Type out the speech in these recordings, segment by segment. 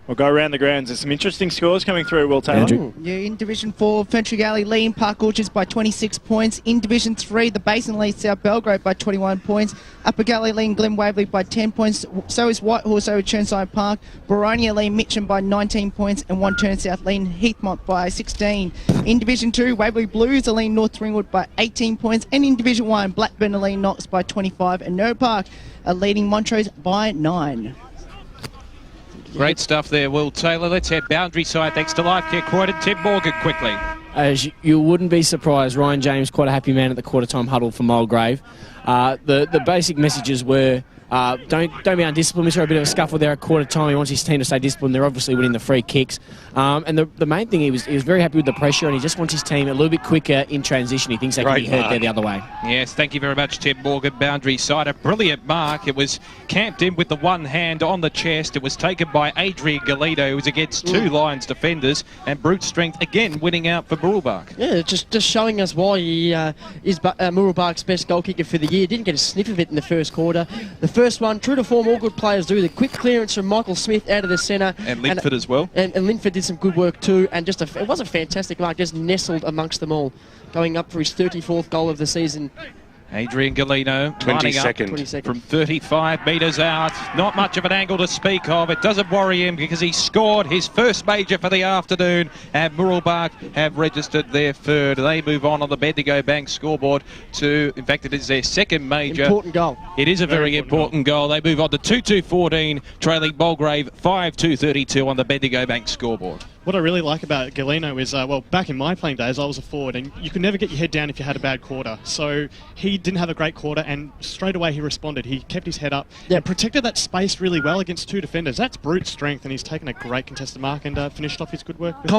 We'll go around the grounds. There's some interesting scores coming through, Will Taylor. Yeah, in Division 4, Fenchurch Galley leading Park Orchards by 26 points. In Division 3, the Basin leads South Belgrade by 21 points. Upper Galley leading Glen Waverley by 10 points. So is Whitehorse over Churnside Park. Boronia leading Mitcham by 19 points. And One Turn South leading Heathmont by 16. In Division 2, Waverley Blues are leading North Ringwood by 18 points. And in Division 1, Blackburn are leading Knox by 25. And Nerd Park are leading Montrose by 9. Great stuff there, Will Taylor. Let's head boundary side thanks to Life Care Croydon. Tim Morgan quickly. As you wouldn't be surprised, Ryan James, quite a happy man at the quarter-time huddle for Mulgrave. The basic messages were, don't be undisciplined. We saw a bit of a scuffle there at quarter-time. He wants his team to stay disciplined. They're obviously winning the free kicks. And the main thing, he was very happy with the pressure, and he just wants his team a little bit quicker in transition. He thinks they can be hurt there the other way. Yes, thank you very much, Tim Morgan. Boundary side, a brilliant mark. It was camped in with the one hand on the chest. It was taken by Adrian Galito, who was against two Lions defenders, and brute strength again winning out for Mooroolbark. Yeah, just showing us why he is Mooroolbark's best goal kicker for the year. Didn't get a sniff of it in the first quarter. The first one, true to form, all good players do. The quick clearance from Michael Smith out of the centre. And Linford as well. And Linford did some good work too. And it was a fantastic mark, just nestled amongst them all. Going up for his 34th goal of the season. Adrian Galino lining up from 35 metres out. Not much of an angle to speak of. It doesn't worry him because he scored his first major for the afternoon, and Mooroolbark have registered their third. They move on the Bendigo Bank scoreboard to, in fact, it is their second major. Important goal. It is a very important goal. They move on to 2-2-14, trailing Mulgrave 5-2-32 on the Bendigo Bank scoreboard. What I really like about Galino is, well, back in my playing days, I was a forward, and you could never get your head down if you had a bad quarter. So he didn't have a great quarter, and straight away he responded. He kept his head up and protected that space really well against two defenders. That's brute strength, and he's taken a great contested mark and finished off his good work with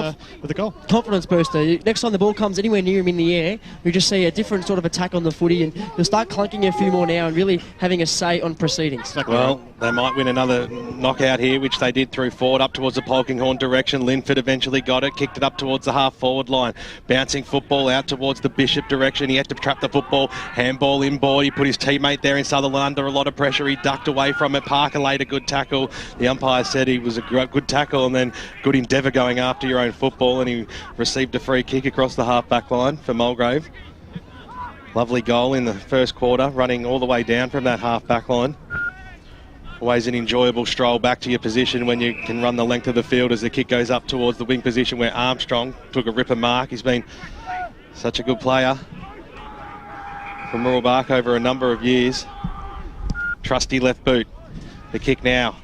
a goal. Confidence booster. Next time the ball comes anywhere near him in the air, you just see a different sort of attack on the footy, and he'll start clunking a few more now and really having a say on proceedings. Well, they might win another knockout here, which they did through forward up towards the Polkinghorn direction. Linford eventually got it, kicked it up towards the half-forward line. Bouncing football out towards the Bishop direction. He had to trap the football. Handball inboard. He put his teammate there in Sutherland under a lot of pressure. He ducked away from it. Parker laid a good tackle. The umpire said he was a good tackle and then good endeavour going after your own football, and he received a free kick across the half-back line for Mulgrave. Lovely goal in the first quarter, running all the way down from that half-back line. Always an enjoyable stroll back to your position when you can run the length of the field as the kick goes up towards the wing position where Armstrong took a ripper mark. He's been such a good player from Mooroolbark over a number of years. Trusty left boot. The kick now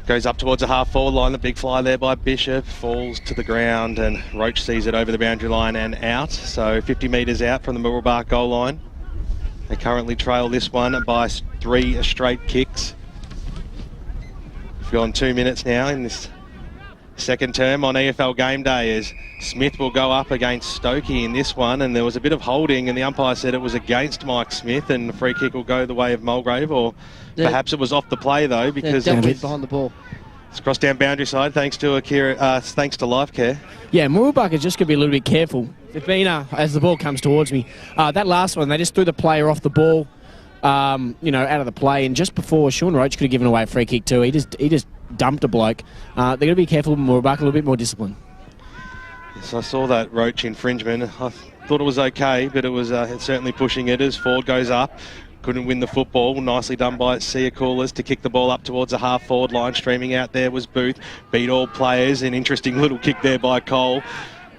goes up towards the half-forward line. The big fly there by Bishop falls to the ground, and Roach sees it over the boundary line and out. So 50 metres out from the Mooroolbark goal line. They currently trail this one by 3 straight kicks. We've gone 2 minutes now in this second term on EFL game day, as Smith will go up against Stokey in this one, and there was a bit of holding and the umpire said it was against Mike Smith, and the free kick will go the way of Mulgrave, or perhaps it was off the play though, because behind the ball. It's crossed down boundary side thanks to thanks to Life Care. Yeah, Mooroolbark is just going to be a little bit careful. Fifina, as the ball comes towards me, that last one, they just threw the player off the ball, out of the play, and just before Sean Roach could have given away a free kick too, he just dumped a bloke. They're going to be careful with Mooroolbark, a little bit more discipline. Yes, I saw that Roach infringement. I thought it was okay, but it was certainly pushing it as Ford goes up. Couldn't win the football. Nicely done by Sia Coolers to kick the ball up towards the half-forward line. Streaming out there was Booth. Beat all players. An interesting little kick there by Cole.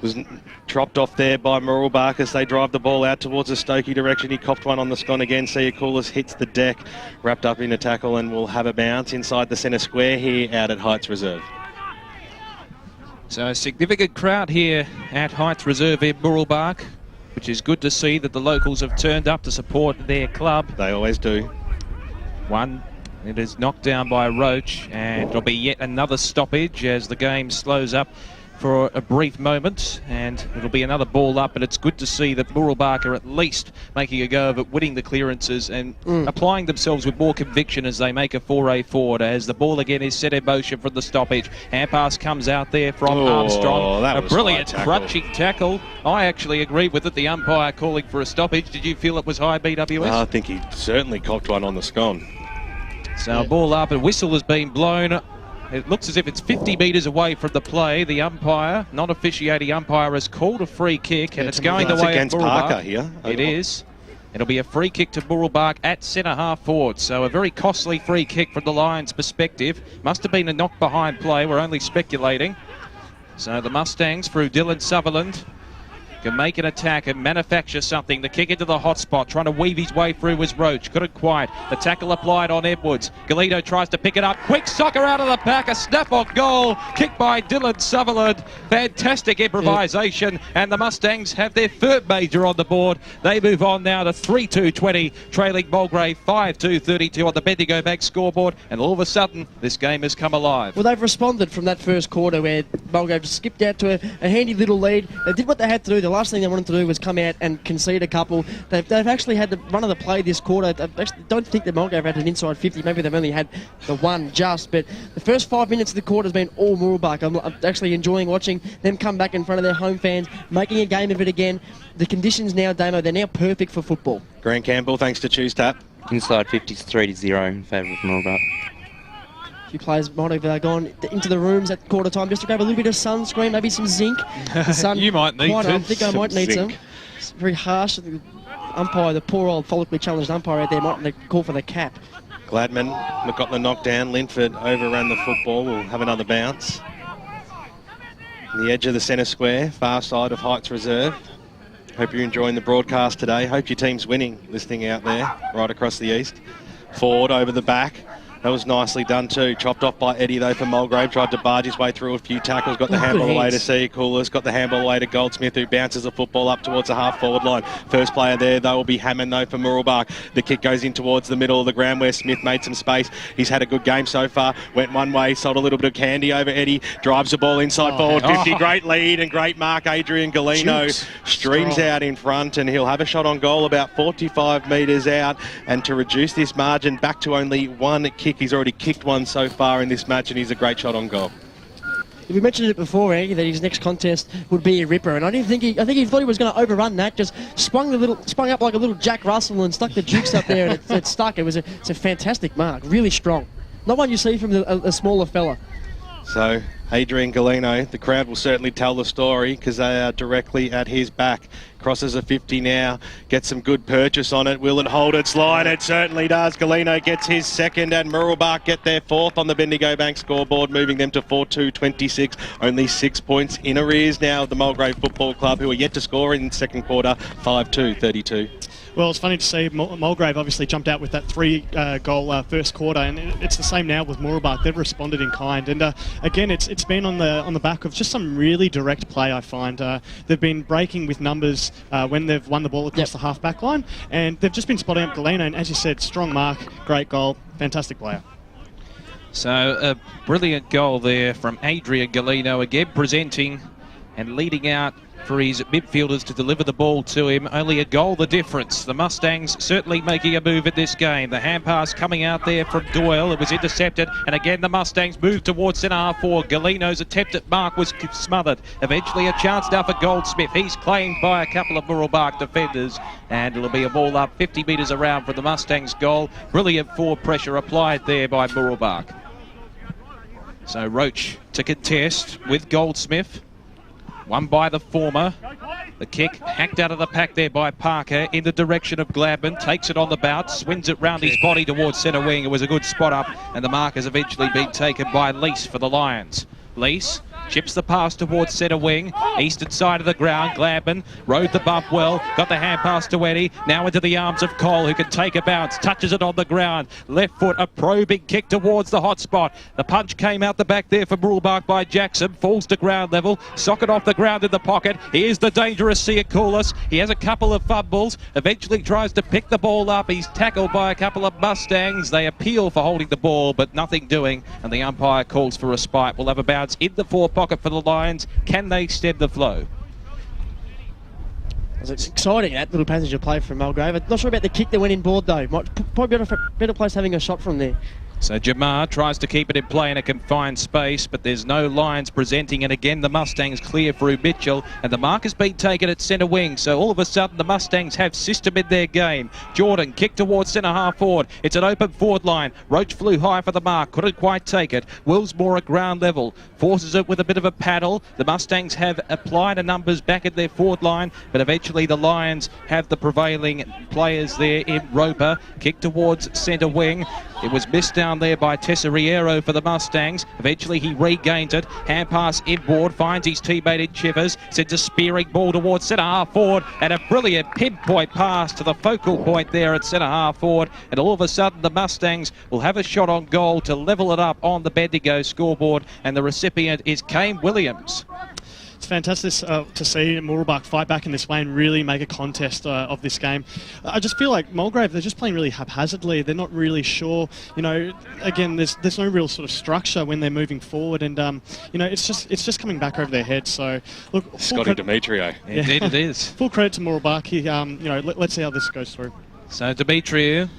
Was dropped off there by Mooroolbark as they drive the ball out towards the Stokey direction. He copped one on the scone again. Sia Coolers hits the deck, wrapped up in a tackle, and will have a bounce inside the centre square here out at Heights Reserve. So a significant crowd here at Heights Reserve in Mooroolbark, which is good to see that the locals have turned up to support their club. They always do. It is knocked down by Roach, and it'll be yet another stoppage as the game slows up for a brief moment, and it'll be another ball up, but it's good to see that Mooroolbark are at least making a go of it, winning the clearances and applying themselves with more conviction as they make a foray forward, as the ball again is set in motion from the stoppage. Hand pass comes out there from Armstrong. A brilliant crunching tackle. I actually agree with it, the umpire calling for a stoppage. Did you feel it was high, BWS? I think he certainly copped one on the scone. So ball up, a whistle has been blown It looks as if it's 50 metres away from the play. The umpire, non-officiating umpire, has called a free kick, and it's going the way of against Mooroolbark. Parker here. It is. It'll be a free kick to Mooroolbark at centre half forward. So a very costly free kick from the Lions' perspective. Must have been a knock behind play. We're only speculating. So the Mustangs, through Dylan Sutherland, can make an attack and manufacture something. The kick into the hot spot, trying to weave his way through was Roach. Couldn't quite. The tackle applied on Edwards. Galito tries to pick it up. Quick soccer out of the pack. A snap on goal. Kicked by Dylan Sutherland. Fantastic improvisation. And the Mustangs have their third major on the board. They move on now to 3-2-20, trailing Mulgrave 5-2-32 on the Bendigo Bank scoreboard. And all of a sudden, this game has come alive. Well, they've responded from that first quarter where Mulgrave skipped out to a handy little lead. They did what they had to do. The last thing they wanted to do was come out and concede a couple. They've actually had the run of the play this quarter. I actually don't think that Mulgrave had an inside 50. Maybe they've only had the one just. But the first 5 minutes of the quarter has been all Mooroolbark. I'm actually enjoying watching them come back in front of their home fans, making a game of it again. The conditions now, Damo, they're now perfect for football. Grant Campbell, thanks to Choose Tap. Inside 50's 3-0 in favour of Mooroolbark. A few players might have gone into the rooms at quarter time just to grab a little bit of sunscreen, maybe some zinc. The sun, You might need I to. think I might need some. It's very harsh. The umpire, the poor old follically challenged umpire out there, might call for the cap. Gladman got the knockdown. Linford overran the football. We'll have another bounce. The edge of the centre square, far side of Heights Reserve. Hope you're enjoying the broadcast today. Hope your team's winning, listening out there, right across the east. Forward over the back. That was nicely done too. Chopped off by Eddie though for Mulgrave. Tried to barge his way through a few tackles. Got the handball away to Siakoulis. Got the handball away to Goldsmith, who bounces the football up towards the half-forward line. First player there though will be Hammond though for Mooroolbark. The kick goes in towards the middle of the ground where Smith made some space. He's had a good game so far. Went one way, sold a little bit of candy over Eddie. Drives the ball inside forward 50. Great lead and great mark. Adrian Galino streams out in front, and he'll have a shot on goal about 45 metres out. And to reduce this margin back to only one kick, he's already kicked one so far in this match, and he's a great shot on goal. We mentioned it before, Andy, that his next contest would be a ripper, and I think he thought he was going to overrun that. Just sprung up like a little Jack Russell and stuck the jukes up there, and it stuck. It's a fantastic mark, really strong. Not one you see from a smaller fella. So Adrian Galino, the crowd will certainly tell the story because they are directly at his back. Crosses a 50 now, gets some good purchase on it. Will it hold its line? It certainly does. Galino gets his second, and Mooroolbark get their fourth on the Bendigo Bank scoreboard, moving them to 4-2-26. Only 6 points in arrears now of the Mulgrave Football Club, who are yet to score in the second quarter, 5-2-32. Well, it's funny to see Mulgrave obviously jumped out with that three-goal first quarter, and it's the same now with Mooroolbark. They've responded in kind, and again, it's been on the back of just some really direct play. I find they've been breaking with numbers when they've won the ball across the half-back line, and they've just been spotting up Galeno. And as you said, strong mark, great goal, fantastic player. So a brilliant goal there from Adrian Galino, again presenting and leading out for his midfielders to deliver the ball to him. Only a goal the difference. The Mustangs certainly making a move at this game. The hand pass coming out there from Doyle. It was intercepted, and again the Mustangs move towards centre half forward. Galino's attempt at mark was smothered. Eventually a chance now for Goldsmith. He's claimed by a couple of Mooroolbark defenders, and it'll be a ball up 50 metres around for the Mustangs goal. Brilliant forward pressure applied there by Mooroolbark. So Roach to contest with Goldsmith. Won by the former. The kick hacked out of the pack there by Parker in the direction of Gladman. Takes it on the bounce, swings it round his body towards centre wing. It was a good spot up, and the mark has eventually been taken by Lease for the Lions. Lease chips the pass towards centre wing, eastern side of the ground. Gladman rode the bump well, got the hand pass to Eddie, now into the arms of Cole, who can take a bounce, touches it on the ground, left foot, a probing kick towards the hot spot. The punch came out the back there for Mooroolbark by Jackson, falls to ground level, socket off the ground in the pocket. Here's the dangerous Siakoulis. He has a couple of fumbles, eventually tries to pick the ball up. He's tackled by a couple of Mustangs. They appeal for holding the ball, but nothing doing, and the umpire calls for respite. We'll have a bounce in the forward pocket for the Lions. Can they stem the flow? It's exciting, that little passage of play from Mulgrave. I'm not sure about the kick that went in board though. Probably better place having a shot from there. So Jamar tries to keep it in play in a confined space, but there's no lines presenting, and again the Mustangs clear through Mitchell, and the mark has been taken at centre wing, so all of a sudden the Mustangs have system in their game. Jordan kicked towards centre half forward. It's an open forward line. Roach flew high for the mark, couldn't quite take it. Willsmore at ground level, forces it with a bit of a paddle. The Mustangs have applied a numbers back at their forward line, but eventually the Lions have the prevailing players there in Roper. Kick towards centre wing. It was missed down there by Tesoriero for the Mustangs. Eventually he regains it. Hand pass inboard, finds his teammate in Chivers. Sends a spearing ball towards centre half forward, and a brilliant pinpoint pass to the focal point there at centre half forward. And all of a sudden the Mustangs will have a shot on goal to level it up on the Bendigo scoreboard, and the recipient is Kane Williams. It's fantastic to see Mooroolbark fight back in this way and really make a contest of this game. I just feel like Mulgrave, they're just playing really haphazardly. They're not really sure. You know, again, there's no real sort of structure when they're moving forward, and you know, it's just coming back over their head. So look, Scotty Demetrio. Indeed, it is. Full credit to Mooroolbark. He, you know, let's see how this goes through. So Demetriou,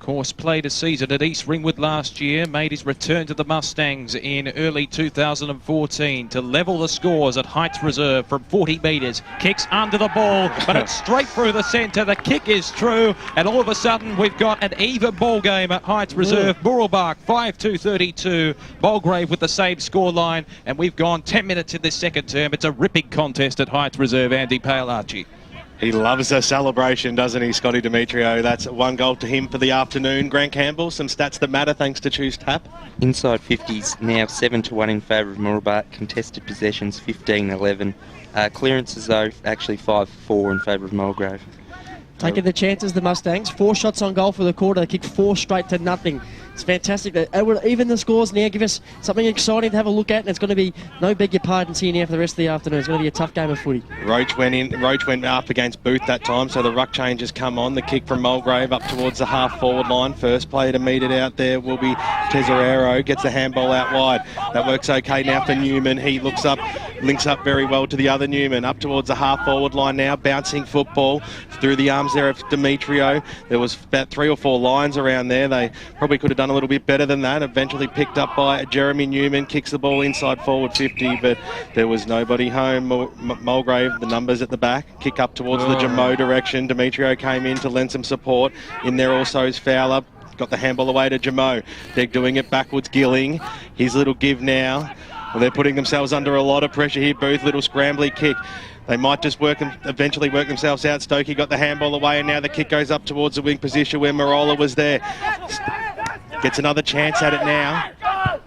of course, played a season at East Ringwood last year, made his return to the Mustangs in early 2014 to level the scores at Heights Reserve from 40 metres. Kicks under the ball, but it's straight through the centre. The kick is true, and all of a sudden we've got an even ball game at Heights Reserve. Mooroolbark 5-2-32, Mulgrave with the same scoreline, and we've gone 10 minutes in this second term. It's a ripping contest at Heights Reserve, Andy Pale-Archie. He loves a celebration, doesn't he, Scotty Demetrio? That's 1 goal to him for the afternoon. Grant Campbell, some stats that matter thanks to Choose Tap. Inside 50s now 7-1 in favour of Mooroolbark. Contested possessions 15-11. Clearances though actually 5-4 in favour of Mulgrave. Taking the chances, the Mustangs. 4 shots on goal for the quarter. They kicked 4 straight to nothing. It's fantastic. They will even the scores now, give us something exciting to have a look at, and it's going to be no beg your pardons here now for the rest of the afternoon. It's going to be a tough game of footy. Roach went up against Booth that time, so the ruck changes come on. The kick from Mulgrave up towards the half-forward line. First player to meet it out there will be Tesorero. Gets the handball out wide. That works okay now for Newman. He links up very well to the other Newman. Up towards the half-forward line now. Bouncing football through the arms there of Demetrio. There was about 3 or 4 lines around there. They probably could have done a little bit better than that. Eventually picked up by Jeremy Newman. Kicks the ball inside forward 50, but there was nobody home. Mulgrave, the numbers at the back. Kick up towards the Jamo direction. Demetrio came in to lend some support. In there also is Fowler. Got the handball away to Jamo. They're doing it backwards. Gilling. His little give now. Well, they're putting themselves under a lot of pressure here. Booth, little scrambly kick. They might just eventually work themselves out. Stokey got the handball away, and now the kick goes up towards the wing position where Marola was there. Gets another chance at it now.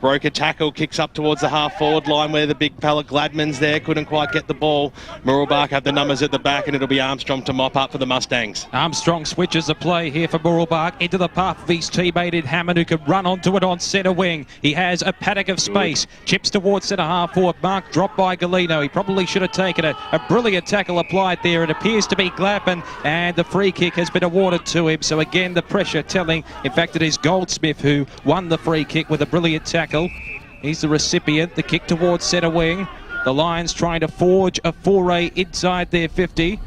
Broke a tackle, kicks up towards the half-forward line where the big fella Gladman's there. Couldn't quite get the ball. Mooroolbark have the numbers at the back, and it'll be Armstrong to mop up for the Mustangs. Armstrong switches the play here for Mooroolbark into the path of his teammate in Hammond, who can run onto it on centre wing. He has a paddock of space. Chips towards centre half-forward. Mark dropped by Galino. He probably should have taken it. A brilliant tackle applied there. It appears to be Gladman, and the free kick has been awarded to him. So again, the pressure telling. In fact, it is Goldsmith who won the free kick with a brilliant tackle. He's the recipient. The kick towards centre wing. The Lions trying to forge a foray inside their 50.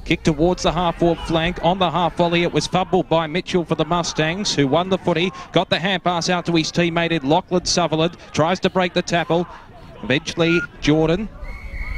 Kick towards the half-forward flank. On the half volley, it was fumbled by Mitchell for the Mustangs, who won the footy. Got the hand pass out to his teammate in Lachlan Sutherland. Tries to break the tackle. Eventually, Jordan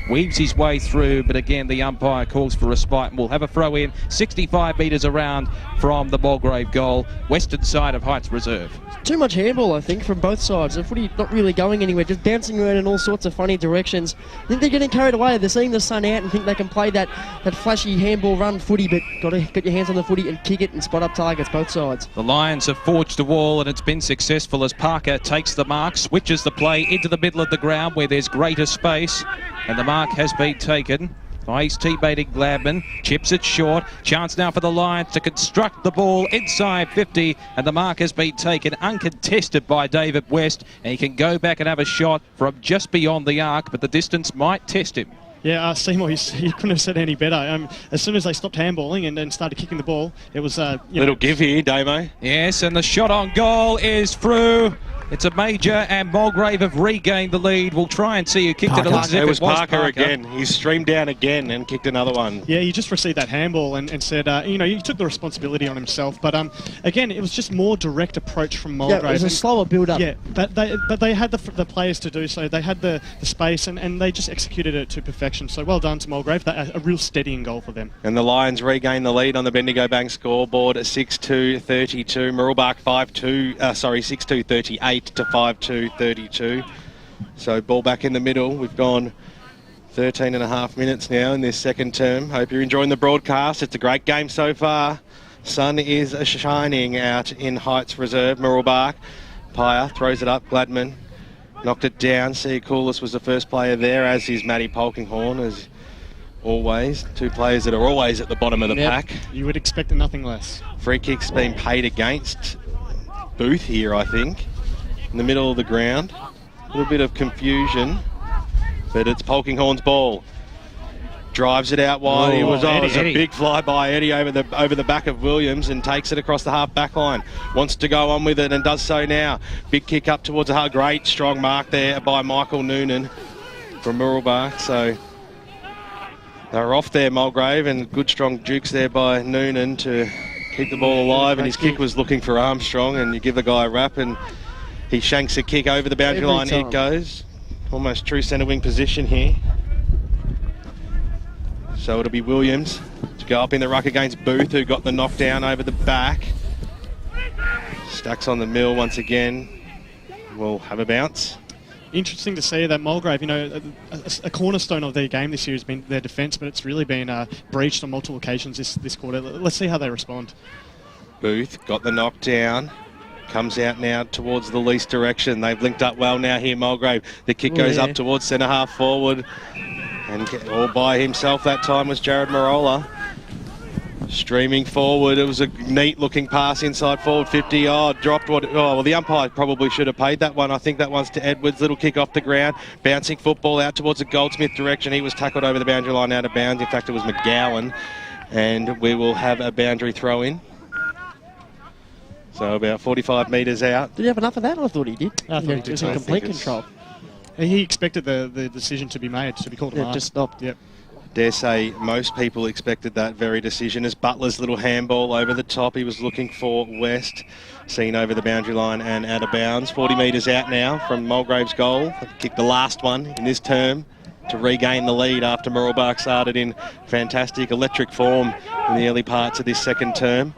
weaves his way through, but again the umpire calls for respite, and we'll have a throw in 65 metres around from the Mulgrave goal, western side of Heights Reserve. Too much handball, I think, from both sides. The footy not really going anywhere, just bouncing around in all sorts of funny directions. I think they're getting carried away. They're seeing the sun out and think they can play that flashy handball run footy, but got to get your hands on the footy and kick it and spot up targets, both sides. The Lions have forged a wall, and it's been successful as Parker takes the mark, switches the play into the middle of the ground where there's greater space, and the mark has been taken by his teammate in Gladman. Chips it short. Chance now for the Lions to construct the ball inside 50, and the mark has been taken uncontested by David West, and he can go back and have a shot from just beyond the arc, but the distance might test him. Yeah, Seymour, he couldn't have said any better. As soon as they stopped handballing and then started kicking the ball, it was... little give here, Damo. Yes, and the shot on goal is through. It's a major, and Mulgrave have regained the lead. We'll try and see who kicked it. It looks as if It was Parker Parker again. He streamed down again and kicked another one. Yeah, he just received that handball and said, he took the responsibility on himself. But again, it was just more direct approach from Mulgrave. Yeah, it was a slower build-up. Yeah, but they had the players to do so. They had the space and they just executed it to perfection. So well done to Mulgrave. A real steadying goal for them. And the Lions regain the lead on the Bendigo Bank scoreboard at 6-2-32. Mooroolbark 6-2-38 to 5-2-32. So ball back in the middle. We've gone 13 and a half minutes now in this second term. Hope you're enjoying the broadcast. It's a great game so far. Sun is shining out in Heights Reserve. Mooroolbark. Pyer throws it up. Gladman knocked it down. Coolis was the first player there, as is Matty Polkinghorne, as always. Two players that are always at the bottom of the pack. You would expect nothing less. Free kick's been paid against Booth here, I think, in the middle of the ground. A little bit of confusion, but it's Polkinghorne's ball. Drives it out wide. It was a big fly by Eddie over the back of Williams and takes it across the half back line. Wants to go on with it and does so now. Big kick up towards the half. Great strong mark there by Michael Noonan from Mooroolbark. So they're off there, Mulgrave, and good strong jukes there by Noonan to keep the ball alive. And his kick was looking for Armstrong, and you give the guy a rap and he shanks a kick over the boundary line. It goes. Almost true centre wing position here. So it'll be Williams to go up in the ruck against Booth, who got the knockdown over the back. Stacks on the mill once again. We'll have a bounce. Interesting to see that Mulgrave, a cornerstone of their game this year has been their defence, but it's really been breached on multiple occasions this quarter. Let's see how they respond. Booth got the knockdown. Comes out now towards the least direction. They've linked up well now here, Mulgrave. The kick goes up towards centre half forward. And all by himself that time was Jared Marola. Streaming forward. It was a neat looking pass inside forward 50. Dropped what? Well, the umpire probably should have paid that one. I think that one's to Edwards. Little kick off the ground. Bouncing football out towards the Goldsmith direction. He was tackled over the boundary line out of bounds. In fact, it was McGowan. And we will have a boundary throw in. So about 45 metres out. Did he have enough of that? I thought he did. I thought he did. He was in complete control. He expected the decision to be made, to be called a mark. Just stopped. Yep. Dare say most people expected that very decision. As Butler's little handball over the top, he was looking for West, seen over the boundary line and out of bounds. 40 metres out now from Mulgrave's goal. They've kicked the last one in this term to regain the lead after Mooroolbark started in fantastic electric form in the early parts of this second term.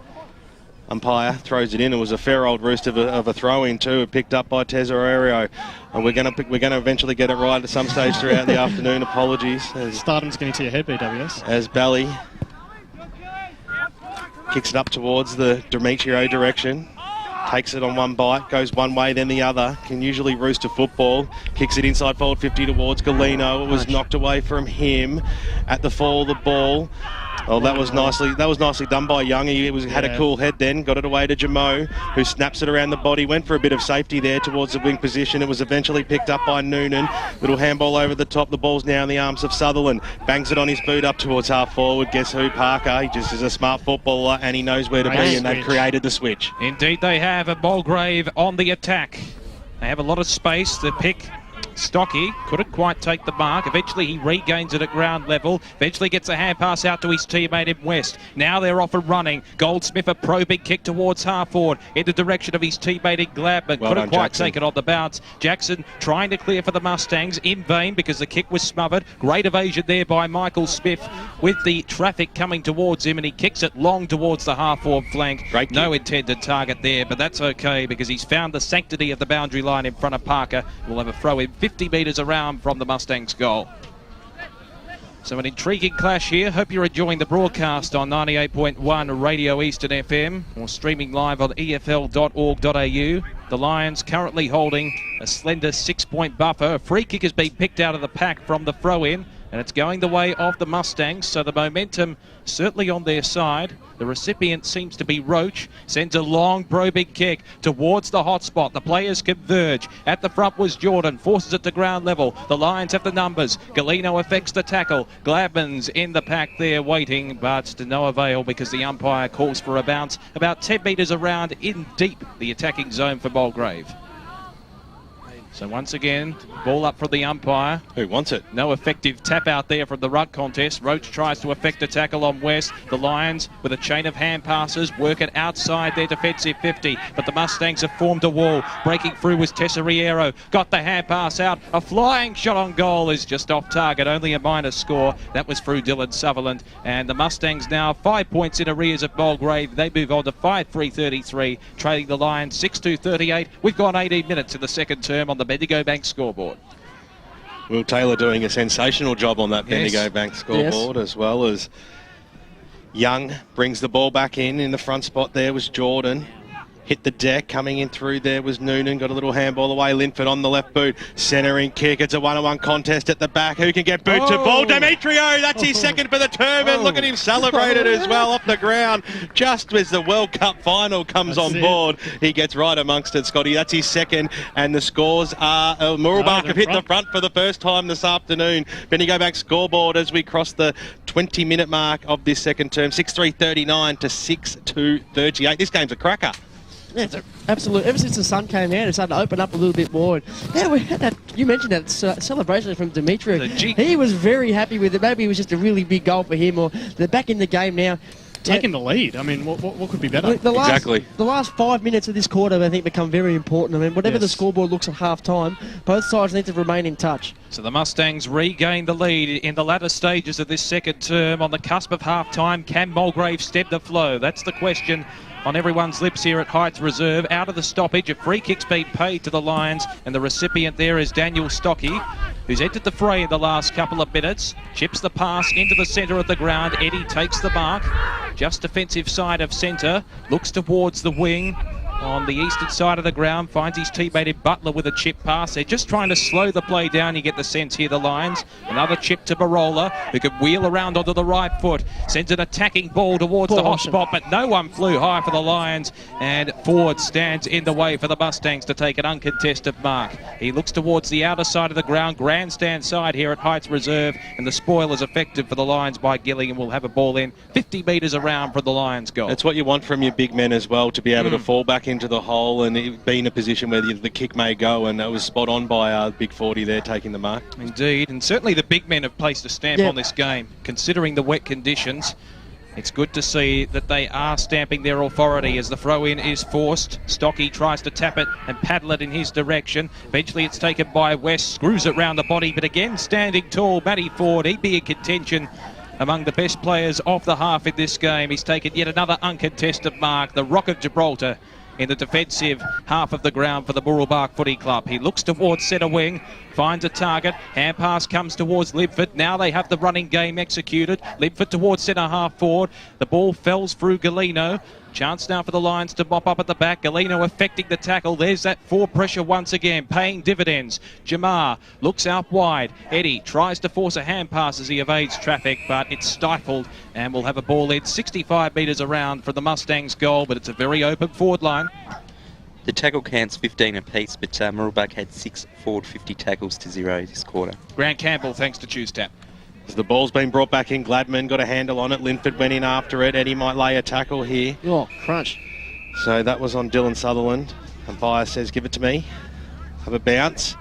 Umpire throws it in. It was a fair old roost of a throw-in too, picked up by Tesorario. And we're going to eventually get it right at some stage throughout the afternoon. Apologies. Stardom's getting to your head, BWS. As Bally kicks it up towards the Demetrio direction. Takes it on one bite, goes one way, then the other. Can usually roost a football. Kicks it inside forward 50 towards Galeno. It was knocked away from him at the fall of the ball. Oh, that was nicely done by Young. He had a cool head then, got it away to Jamo, who snaps it around the body, went for a bit of safety there towards the wing position. It was eventually picked up by Noonan. Little handball over the top. The ball's now in the arms of Sutherland. Bangs it on his boot up towards half forward. Guess who? Parker. He just is a smart footballer and he knows where to be, and they've created the switch. Indeed they have. A Mulgrave on the attack. They have a lot of space to pick. Stocky couldn't quite take the mark. Eventually he regains it at ground level. Eventually gets a hand pass out to his teammate in West. Now they're off and running. Goldsmith a probing kick towards half forward in the direction of his teammate in Gladman. Couldn't quite take it on the bounce. Jackson trying to clear for the Mustangs in vain because the kick was smothered. Great evasion there by Michael Smith with the traffic coming towards him, and he kicks it long towards the half forward flank. Great no intended target there, but that's okay because he's found the sanctity of the boundary line in front of Parker. We'll have a throw in 50 metres around from the Mustangs' goal. So an intriguing clash here. Hope you're enjoying the broadcast on 98.1 Radio Eastern FM or streaming live on efl.org.au. The Lions currently holding a slender 6-point buffer. A free kick has been picked out of the pack from the throw-in, and it's going the way of the Mustangs, so the momentum certainly on their side. The recipient seems to be Roach. Sends a long probing kick towards the hot spot. The players converge. At the front was Jordan. Forces it to ground level. The Lions have the numbers. Galeno affects the tackle. Gladman's in the pack there waiting, but to no avail because the umpire calls for a bounce about 10 metres around in deep the attacking zone for Mulgrave. So once again, ball up from the umpire. Who wants it? No effective tap out there from the ruck contest. Roach tries to effect a tackle on West. The Lions, with a chain of hand passes, work it outside their defensive 50. But the Mustangs have formed a wall. Breaking through was Tessariero. Got the hand pass out. A flying shot on goal is just off target. Only a minor score. That was through Dylan Sutherland. And the Mustangs now 5 points in arrears at Mulgrave. They move on to 5-3-33, trailing the Lions 6-2-38. We've gone 18 minutes in the second term on the Bendigo Bank scoreboard. Will Taylor doing a sensational job on that Bendigo Bank scoreboard, as well as Young brings the ball back in the front spot. There was Jordan. Hit the deck, coming in through there was Noonan, got a little handball away. Linford on the left boot, centering kick. It's a one-on-one contest at the back. Who can get boot to ball? Demetrio, that's his second for the term, and look at him celebrate it as well off the ground. Just as the World Cup final comes on board, he gets right amongst it, Scotty. That's his second, and the scores are Mooroolbark have hit the front for the first time this afternoon. Bendigo Bank scoreboard as we cross the 20-minute mark of this second term, 6-3-39 to 6-2-38. This game's a cracker. Yeah, it's absolute. Ever since the sun came out, it started to open up a little bit more. And yeah, we had that. You mentioned that celebration from Demetrio. He was very happy with it. Maybe it was just a really big goal for him, or they're back in the game now. Taking the lead. I mean, what could be better? The last 5 minutes of this quarter, I think, become very important. I mean, whatever the scoreboard looks at half-time, both sides need to remain in touch. So the Mustangs regain the lead in the latter stages of this second term. On the cusp of half-time, can Mulgrave step the flow? That's the question on everyone's lips here at Heights Reserve. Out of the stoppage, a free kick's been paid to the Lions, and the recipient there is Daniel Stocky, who's entered the fray in the last couple of minutes. Chips the pass into the centre of the ground. Eddie takes the mark. Just defensive side of centre. Looks towards the wing on the eastern side of the ground. Finds his teammate in Butler with a chip pass. They're just trying to slow the play down. You get the sense here, the Lions. Another chip to Barola, who can wheel around onto the right foot. Sends an attacking ball towards the hot spot, but no one flew high for the Lions. And Ford stands in the way for the Mustangs to take an uncontested mark. He looks towards the outer side of the ground, grandstand side here at Heights Reserve, and the spoil is effective for the Lions by Gillingham. Will have a ball in 50 metres around for the Lions goal. That's what you want from your big men as well, to be able to fall back into the hole and be in a position where the kick may go, and that was spot on by Big 40 there taking the mark. Indeed, and certainly the big men have placed a stamp on this game, considering the wet conditions. It's good to see that they are stamping their authority as the throw-in is forced. Stocky tries to tap it and paddle it in his direction. Eventually it's taken by West, screws it round the body, but again standing tall, Matty Ford, he'd be in contention among the best players of the half in this game. He's taken yet another uncontested mark, the Rock of Gibraltar, in the defensive half of the ground for the Mooroolbark Footy Club. He looks towards centre wing, finds a target, hand pass comes towards Libford. Now they have the running game executed. Libford towards centre half forward. The ball fells through Galino. Chance now for the Lions to mop up at the back. Galino affecting the tackle. There's that forward pressure once again, paying dividends. Jamar looks out wide. Eddie tries to force a hand pass as he evades traffic, but it's stifled, and we'll have a ball in 65 metres around for the Mustangs goal, but it's a very open forward line. The tackle count's 15 apiece, but Mooroolbark had 6 forward 50 tackles to 0 this quarter. Grant Campbell, thanks to Choose Tap. As the ball's been brought back in, Gladman got a handle on it. Linford went in after it. Eddie might lay a tackle here. Oh, crunch. So that was on Dylan Sutherland. Umpire says, give it to me. Have a bounce.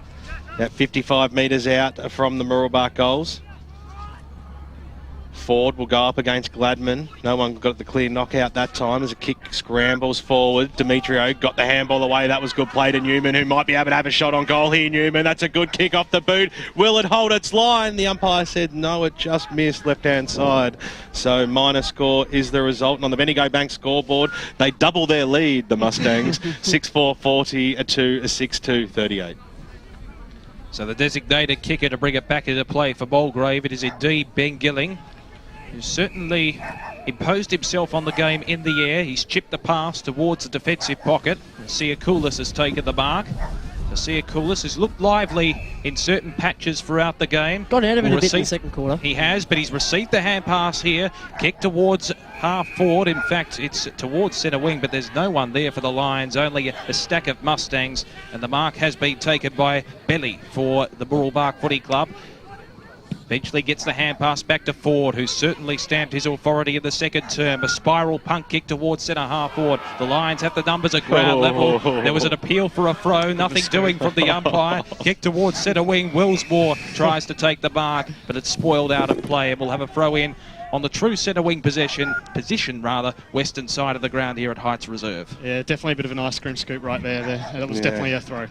At 55 metres out from the Mooroolbark goals. Ford will go up against Gladman. No one got the clear knockout that time as a kick scrambles forward. Demetrio got the handball away. That was good play to Newman, who might be able to have a shot on goal here. Newman, that's a good kick off the boot. Will it hold its line? The umpire said no, it just missed left-hand side. So minor score is the result. And on the Bendigo Bank scoreboard, they double their lead, the Mustangs. 6-4-40 to 6-2-38. So the designated kicker to bring it back into play for Mulgrave, it is indeed Ben Gilling, who's certainly imposed himself on the game in the air. He's chipped the pass towards the defensive pocket. Siakoulis has taken the mark. Siakoulis has looked lively in certain patches throughout the game. Got out of it a bit in the second quarter. He has, but he's received the hand pass here. Kick towards half forward. In fact, it's towards centre wing, but there's no one there for the Lions. Only a stack of Mustangs, and the mark has been taken by Belly for the Mooroolbark Footy Club. Eventually gets the hand pass back to Ford, who's certainly stamped his authority in the second term. A spiral punt kick towards centre half forward. The Lions have the numbers at ground level. There was an appeal for a throw, nothing doing from the umpire. Kick towards centre wing. Willsmore tries to take the mark, but it's spoiled out of play, and we'll have a throw in on the true centre wing position, western side of the ground here at Heights Reserve. Yeah, definitely a bit of an ice cream scoop right there. That was definitely a throw.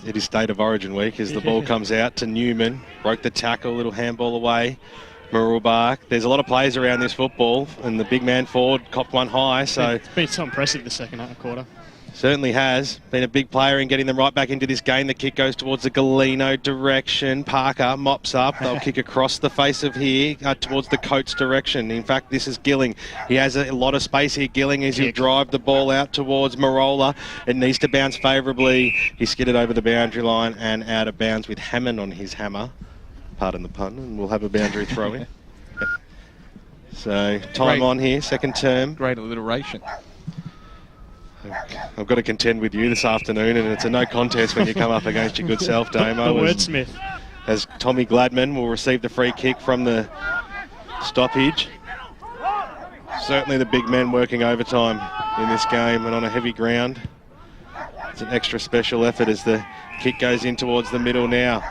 It is State of Origin week as the ball comes out to Newman. Broke the tackle, little handball away. Mooroolbark. There's a lot of players around this football, and the big man Ford copped one high. So it's been so impressive the second quarter. Certainly has. Been a big player in getting them right back into this game. The kick goes towards the Galeno direction. Parker mops up. They'll kick across the face of here towards the Coates direction. In fact, this is Gilling. He has a lot of space here. Gilling as he'll drive the ball out towards Marola. It needs to bounce favourably. He skidded over the boundary line and out of bounds with Hammond on his hammer. Pardon the pun. And we'll have a boundary throw in. So time on here, second term. Great alliteration. I've got to contend with you this afternoon, and it's a no contest when you come up against your good self, Damo. The wordsmith. As Tommy Gladman will receive the free kick from the stoppage. Certainly the big men working overtime in this game and on a heavy ground. It's an extra special effort as the kick goes in towards the middle now.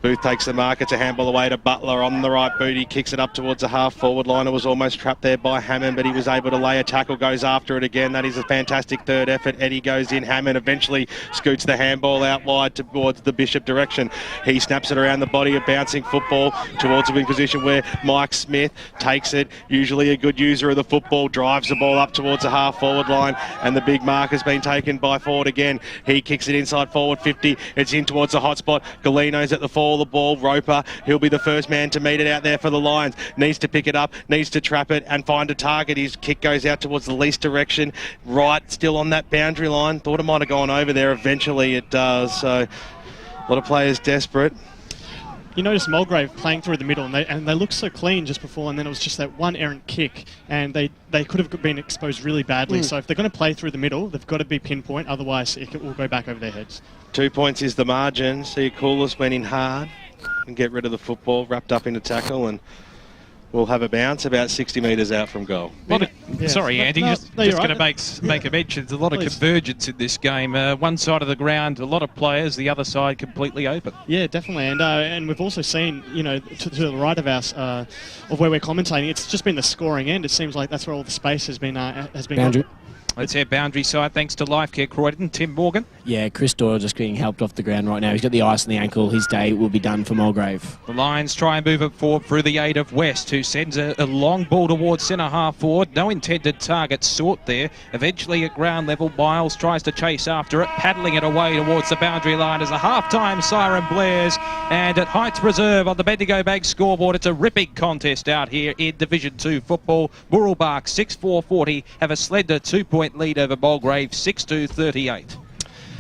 Booth takes the mark. It's a handball away to Butler on the right boot. He kicks it up towards the half-forward line. It was almost trapped there by Hammond, but he was able to lay a tackle, goes after it again. That is a fantastic third effort. Eddie goes in. Hammond eventually scoots the handball out wide towards the Bishop direction. He snaps it around the body of bouncing football towards a wing position where Mike Smith takes it. Usually a good user of the football. Drives the ball up towards the half-forward line, and the big mark has been taken by Ford again. He kicks it inside forward 50. It's in towards the hot spot. Galeno's at the fall. The ball, Roper, he'll be the first man to meet it out there for the Lions. Needs to pick it up, needs to trap it and find a target. His kick goes out towards the least direction, right, still on that boundary line. Thought it might have gone over there, eventually it does. So a lot of players desperate. You notice Mulgrave playing through the middle, and they looked so clean just before, and then it was just that one errant kick, and they could have been exposed really badly. So if they're going to play through the middle, they've got to be pinpoint, otherwise it will go back over their heads. 2 points is the margin. See, Coolest went in hard and get rid of the football, wrapped up into tackle, and we'll have a bounce about 60 metres out from goal. Sorry, Andy, just going to make a mention. There's a lot of convergence in this game. One side of the ground, a lot of players, the other side completely open. Yeah, definitely. And we've also seen, to the right of us, of where we're commentating, it's just been the scoring end. It seems like that's where all the space has been boundary. Let's hear boundary side, thanks to Life Care Croydon. Tim Morgan. Yeah, Chris Doyle just getting helped off the ground right now. He's got the ice on the ankle. His day will be done for Mulgrave. The Lions try and move it forward through the aid of West, who sends a long ball towards centre half forward. No intended target sought there. Eventually at ground level, Miles tries to chase after it, paddling it away towards the boundary line as a half-time siren blares. And at Heights Reserve on the Bendigo Bank scoreboard, it's a ripping contest out here in Division 2 football. Mooroolbark 6-4-40 have a slender 2-point lead over Mulgrave 6-2-38.